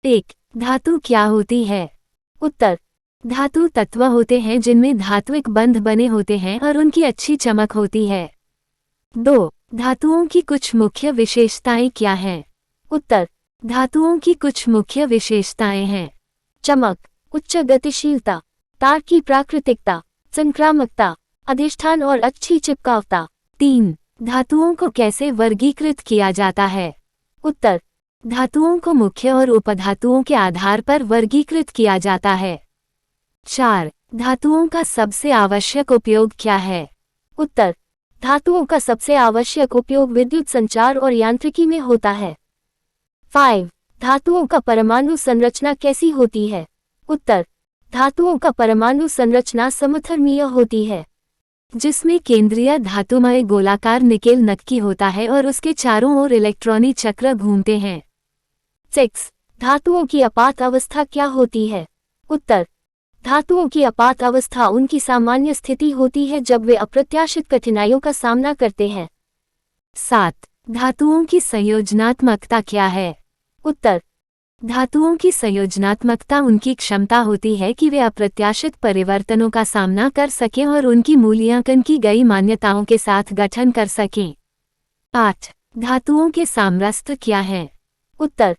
एक, धातु क्या होती है? उत्तर, धातु तत्व होते हैं जिनमें धात्विक बंध बने होते हैं और उनकी अच्छी चमक होती है। 2, धातुओं की कुछ मुख्य विशेषताएं क्या हैं? उत्तर, धातुओं की कुछ मुख्य विशेषताएं हैं। चमक, उच्च गतिशीलता, तार की प्राकृतिकता, संक्रामकता, अधिष्ठान और अच्छी चिपकावता। 3, धातुओं को कैसे वर्गीकृत किया जाता है? उत्तर, धातुओं को मुख्य और उपधातुओं के आधार पर वर्गीकृत किया जाता है। 4, धातुओं का सबसे आवश्यक उपयोग क्या है? उत्तर, धातुओं का सबसे आवश्यक उपयोग विद्युत संचार और यांत्रिकी में होता है। 5, धातुओं का परमाणु संरचना कैसी होती है? उत्तर, धातुओं का परमाणु संरचना समधर्मीय होती है, जिसमें केंद्रीय धातुमय गोलाकार निकेल नक्की होता है और उसके चारों ओर इलेक्ट्रॉनी चक्र घूमते हैं। 6, धातुओं की आपात अवस्था क्या होती है? उत्तर, धातुओं की आपात अवस्था उनकी सामान्य स्थिति होती है जब वे अप्रत्याशित कठिनाइयों का सामना करते हैं। 7, धातुओं की संयोजनात्मकता क्या है? उत्तर, धातुओं की संयोजनात्मकता उनकी क्षमता होती है कि वे अप्रत्याशित परिवर्तनों का सामना कर सकें और उनकी मूल्यांकन की गई मान्यताओं के साथ गठन कर सकें। 8, धातुओं के साम्रास्त्र क्या हैं? उत्तर,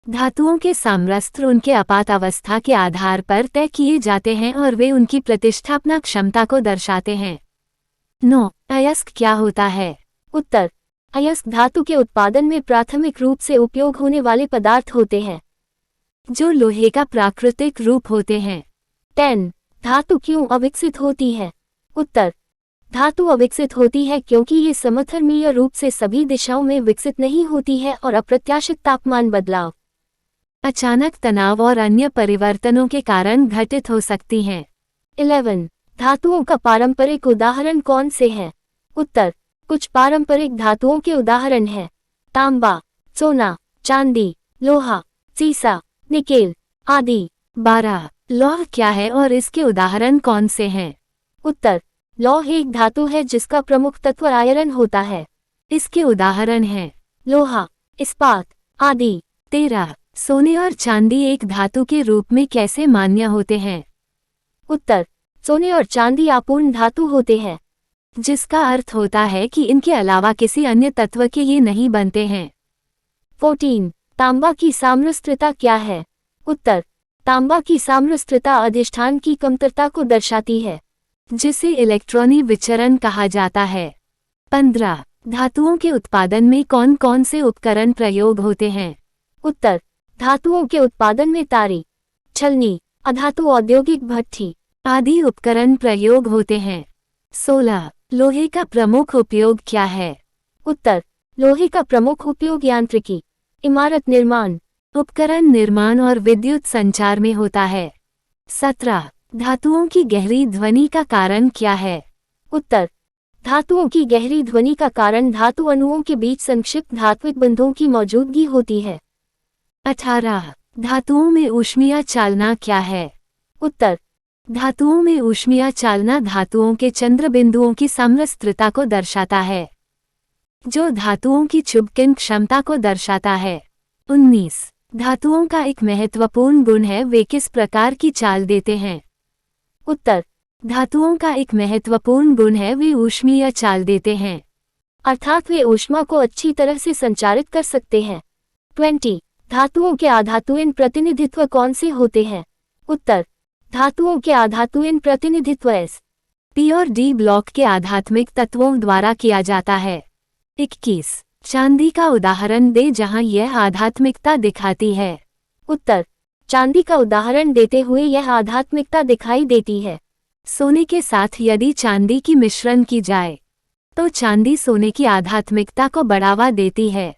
धातुओं के साम्रास्त्र उनके आपात अवस्था के आधार पर तय किए जाते हैं और वे उनकी प्रतिष्ठापना क्षमता को दर्शाते हैं। 9, अयस्क क्या होता है? उत्तर, अयस्क धातु के उत्पादन में प्राथमिक रूप से उपयोग होने वाले पदार्थ होते हैं, जो लोहे का प्राकृतिक रूप होते हैं। 10, धातु क्यों अविकसित होती है? उत्तर, धातु अविकसित होती है क्योंकि ये समधर्मीय रूप से सभी दिशाओं में विकसित नहीं होती है और अप्रत्याशित तापमान बदलाव, अचानक तनाव और अन्य परिवर्तनों के कारण घटित हो सकती हैं। 11, धातुओं का पारंपरिक उदाहरण कौन से हैं? उत्तर, कुछ पारंपरिक धातुओं के उदाहरण हैं तांबा, सोना, चांदी, लोहा, सीसा, निकेल आदि। 12, लौह क्या है और इसके उदाहरण कौन से हैं? उत्तर, लौह एक धातु है जिसका प्रमुख तत्व आयरन होता है। इसके उदाहरण हैं लोहा, इस्पात आदि। 13, सोने और चांदी एक धातु के रूप में कैसे मान्य होते हैं? उत्तर, सोने और चांदी अपूर्ण धातु होते हैं, जिसका अर्थ होता है कि इनके अलावा किसी अन्य तत्व के ये नहीं बनते हैं। 14, तांबा की साम्रस्त्रता क्या है? उत्तर, तांबा की साम्रस्त्रता अधिष्ठान की कमतरता को दर्शाती है, जिसे इलेक्ट्रॉनी विचरण कहा जाता है। 15, धातुओं के उत्पादन में कौन कौन से उपकरण प्रयोग होते हैं? उत्तर, धातुओं के उत्पादन में तारी, छलनी, अधातु औद्योगिक भट्ठी आदि उपकरण प्रयोग होते हैं। 16, लोहे का प्रमुख उपयोग क्या है? उत्तर, लोहे का प्रमुख उपयोग यांत्रिकी, इमारत निर्माण, उपकरण निर्माण और विद्युत संचार में होता है। 17, धातुओं की गहरी ध्वनि का कारण क्या है? उत्तर, धातुओं की गहरी ध्वनि का कारण धातु अणुओं के बीच संक्षिप्त धात्विक बंधों की मौजूदगी होती है। 18, धातुओं में ऊष्मीय चालना क्या है? उत्तर, धातुओं में ऊष्मीय चालना धातुओं के चंद्र बिंदुओं की साम्रस्त्रता को दर्शाता है, जो धातुओं की चुंबकन क्षमता को दर्शाता है। 19, धातुओं का एक महत्वपूर्ण गुण है, वे किस प्रकार की चाल देते हैं? उत्तर, धातुओं का एक महत्वपूर्ण गुण है, वे ऊष्मीय चाल देते हैं, अर्थात वे ऊष्मा को अच्छी तरह से संचारित कर सकते हैं। 20, धातुओं के आधातुयन प्रतिनिधित्व कौन से होते हैं? उत्तर, धातुओं के आधातुयन प्रतिनिधित्व एस, पी और डी ब्लॉक के आध्यात्मिक तत्वों द्वारा किया जाता है। 21, चांदी का उदाहरण दे जहां यह आध्यात्मिकता दिखाती है। उत्तर, चांदी का उदाहरण देते हुए यह आध्यात्मिकता दिखाई देती है। सोने के साथ यदि चांदी की मिश्रण की जाए तो चांदी सोने की आध्यात्मिकता को बढ़ावा देती है।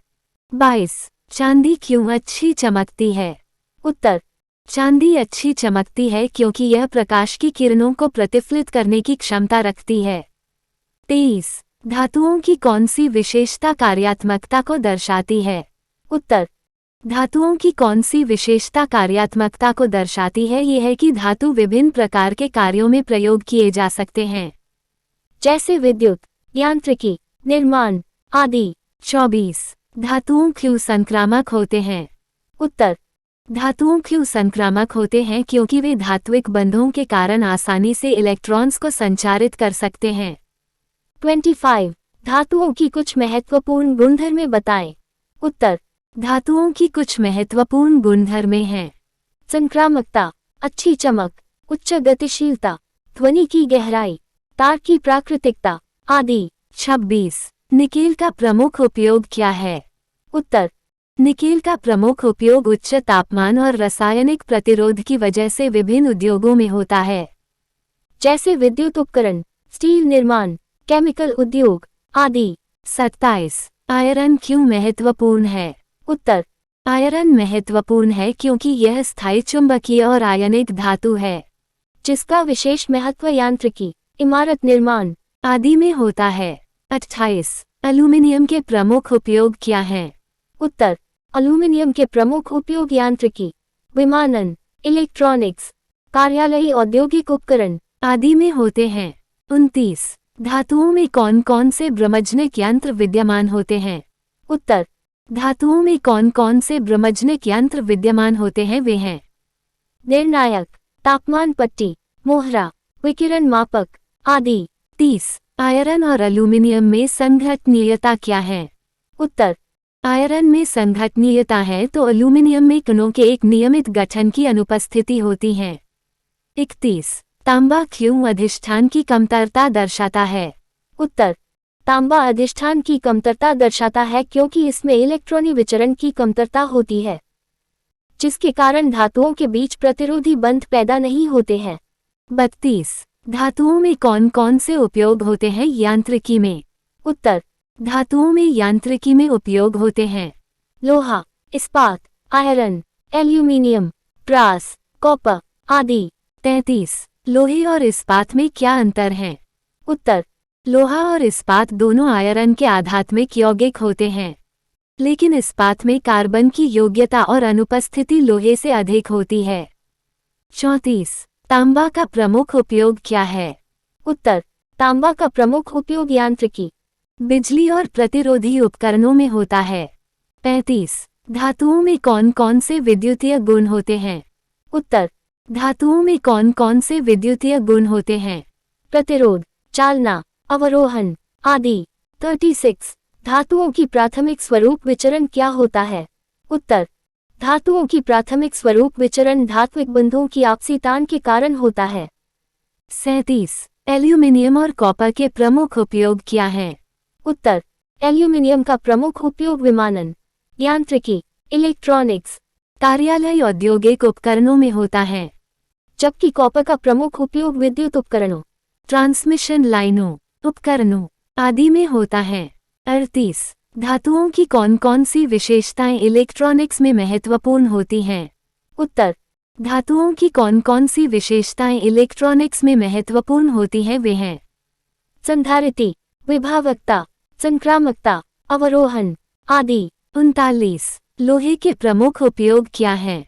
22, चांदी क्यों अच्छी चमकती है? उत्तर, चांदी अच्छी चमकती है क्योंकि यह प्रकाश की किरणों को प्रतिफलित करने की क्षमता रखती है। 23, धातुओं की कौन सी विशेषता कार्यात्मकता को दर्शाती है? उत्तर, धातुओं की कौन सी विशेषता कार्यात्मकता को दर्शाती है? यह है कि धातु विभिन्न प्रकार के कार्यों में प्रयोग किए जा सकते हैं, जैसे विद्युत, यांत्रिकी, निर्माण आदि। 24, धातुओं क्यों संक्रामक होते हैं? उत्तर, धातुओं क्यों संक्रामक होते हैं? क्योंकि वे धात्विक बंधों के कारण आसानी से इलेक्ट्रॉन्स को संचारित कर सकते हैं। 25. धातुओं की कुछ महत्वपूर्ण गुणधर्में बताएं। उत्तर, धातुओं की कुछ महत्वपूर्ण गुणधर्में हैं। संक्रामकता, अच्छी चमक, उच्च गतिशीलता, ध्वनि की गहराई, तार की प्राकृतिकता आदि। 26. निकेल का प्रमुख उपयोग क्या है? उत्तर, निकेल का प्रमुख उपयोग उच्च तापमान और रासायनिक प्रतिरोध की वजह से विभिन्न उद्योगों में होता है, जैसे विद्युत उपकरण, स्टील निर्माण, केमिकल उद्योग आदि। 27. आयरन क्यों महत्वपूर्ण है? उत्तर, आयरन महत्वपूर्ण है क्योंकि यह स्थायी चुंबकीय और आयनिक धातु है, जिसका विशेष महत्व यांत्रिकी, इमारत निर्माण आदि में होता है। 28. एल्यूमीनियम के प्रमुख उपयोग क्या हैं? उत्तर, एल्यूमीनियम के प्रमुख उपयोग यांत्रिकी, विमानन, इलेक्ट्रॉनिक्स, कार्यालयी औद्योगिक उपकरण आदि में होते हैं। 29. धातुओं में कौन कौन से ब्रह्मजनिक यंत्र विद्यमान होते हैं? उत्तर, धातुओं में कौन कौन से ब्रह्मजनिक यंत्र विद्यमान होते हैं? वे हैं निर्णायक, तापमान पट्टी, मोहरा, विकिरण मापक आदि। 30. आयरन और एल्यूमीनियम में संघटनीयता क्या है? उत्तर, आयरन में संघटनीयता है तो एल्यूमीनियम में कणों के एक नियमित गठन की अनुपस्थिति होती है। 31. तांबा क्यों अधिष्ठान की कमतरता दर्शाता है? उत्तर, तांबा अधिष्ठान की कमतरता दर्शाता है क्योंकि इसमें इलेक्ट्रॉनी विचरण की कमतरता होती है, जिसके कारण धातुओं के बीच प्रतिरोधी बंध पैदा नहीं होते हैं। 32. धातुओं में कौन कौन से उपयोग होते हैं यांत्रिकी में? उत्तर, धातुओं में यांत्रिकी में उपयोग होते हैं लोहा, इस्पात, आयरन, एल्यूमीनियम, ब्रास, कॉपर आदि। 33. लोहे और इस्पात में क्या अंतर है? उत्तर, लोहा और इस्पात दोनों आयरन के आध्यात्मिक यौगिक होते हैं, लेकिन इस्पात में कार्बन की योग्यता और अनुपस्थिति लोहे से अधिक होती है। 34. तांबा का प्रमुख उपयोग क्या है? उत्तर, तांबा का प्रमुख उपयोग यांत्रिकी, बिजली और प्रतिरोधी उपकरणों में होता है। 35. धातुओं में कौन कौन से विद्युतीय गुण होते हैं? उत्तर, धातुओं में कौन कौन से विद्युतीय गुण होते हैं? प्रतिरोध, चालना, अवरोहन आदि। 36. धातुओं की प्राथमिक स्वरूप विचरण क्या होता है? उत्तर, धातुओं की प्राथमिक स्वरूप विचरण धात्विक बंधों की आपसी तान के कारण होता है। 37. एल्यूमीनियम और कॉपर के प्रमुख उपयोग क्या हैं? उत्तर, एल्यूमीनियम का प्रमुख उपयोग विमानन, यांत्रिकी, इलेक्ट्रॉनिक्स, कार्यालय औद्योगिक उपकरणों में होता है, जबकि कॉपर का प्रमुख उपयोग विद्युत उपकरणों, ट्रांसमिशन लाइनों, उपकरणों आदि में होता है। 38. धातुओं की कौन कौन सी विशेषताएं इलेक्ट्रॉनिक्स में महत्वपूर्ण होती हैं? उत्तर, धातुओं की कौन कौन सी विशेषताएं इलेक्ट्रॉनिक्स में महत्वपूर्ण होती हैं? वे हैं संधारिती, विभावकता, संक्रामकता, अवरोहन आदि। 39. लोहे के प्रमुख उपयोग क्या हैं?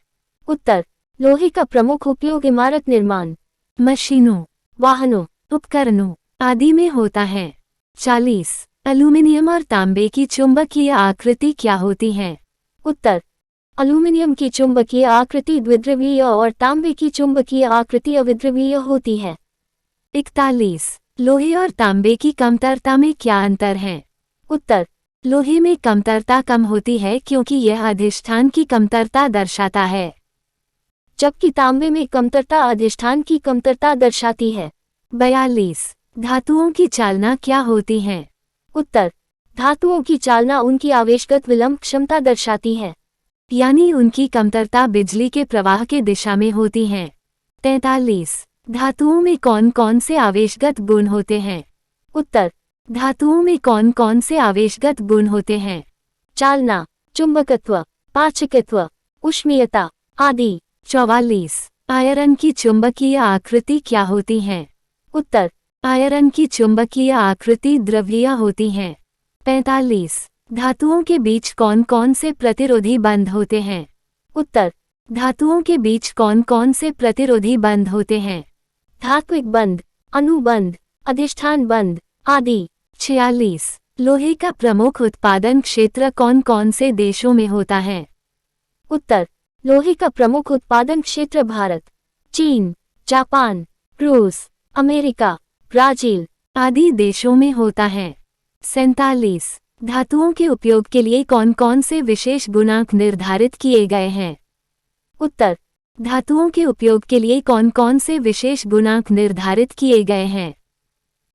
उत्तर, लोहे का प्रमुख उपयोग इमारत निर्माण, मशीनों, वाहनों, उपकरणों आदि में होता है। 40. एल्यूमीनियम और तांबे की चुंबकीय आकृति क्या होती है? उत्तर, एल्यूमीनियम की चुंबकीय आकृति द्विध्रुवीय और तांबे की चुंबकीय आकृति अविध्रुवीय होती है। 41. लोहे और तांबे की कमतरता में क्या अंतर है? उत्तर, लोहे में कमतरता कम होती है क्योंकि यह अधिष्ठान की कमतरता दर्शाता है, जबकि तांबे में कमतरता अधिष्ठान की कमतरता दर्शाती है। 42. धातुओं की चालना क्या होती है? उत्तर, धातुओं की चालना उनकी आवेशगत विलंब क्षमता दर्शाती है, यानी उनकी कमतरता बिजली के प्रवाह के दिशा में होती है। 43. धातुओं में कौन कौन से आवेशगत गुण होते हैं? उत्तर, धातुओं में कौन कौन से आवेशगत गुण होते हैं? चालना, चुंबकत्व, पाचकत्व, ऊष्मीयता आदि। 44. आयरन की चुंबकीय आकृति क्या होती है? उत्तर, आयरन की चुंबकीय आकृति द्रव्यीय होती है। 45. धातुओं के बीच कौन कौन से प्रतिरोधी बंध होते हैं? उत्तर, धातुओं के बीच कौन कौन से प्रतिरोधी बंध होते हैं? धात्विक बंध, अनुबंध, अधिष्ठान बंध आदि। 46. लोहे का प्रमुख उत्पादन क्षेत्र कौन कौन से देशों में होता है? उत्तर, लोहे का प्रमुख उत्पादन क्षेत्र भारत, चीन, जापान, रूस, अमेरिका, ब्राजील आदि देशों में होता है। 47 धातुओं के उपयोग के लिए कौन कौन से विशेष गुणांक निर्धारित किए गए हैं? उत्तर, धातुओं के उपयोग के लिए कौन कौन से विशेष गुणांक निर्धारित किए गए हैं?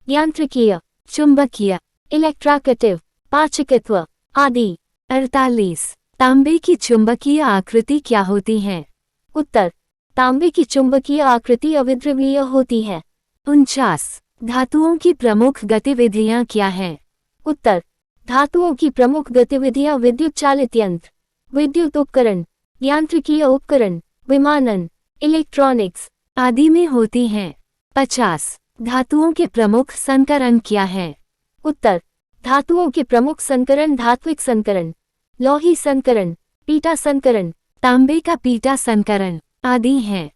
यांत्रिकीय, चुंबकीय, इलेक्ट्राकेटिव, पाचकत्व आदि। 48 तांबे की चुंबकीय आकृति क्या होती है? उत्तर, तांबे की चुंबकीय आकृति अविध्रुवीय होती है। 49 धातुओं की प्रमुख गतिविधियां क्या हैं? उत्तर, धातुओं की प्रमुख गतिविधियां विद्युत चालित यंत्र, विद्युत उपकरण, यांत्रिकीय उपकरण, विमानन, इलेक्ट्रॉनिक्स आदि में होती हैं। 50 धातुओं के प्रमुख संकरण क्या हैं? उत्तर, धातुओं के प्रमुख संकरण धात्विक संकरण, लौही संकरण, पीटा संकरण, तांबे का पीटा संकरण आदि हैं।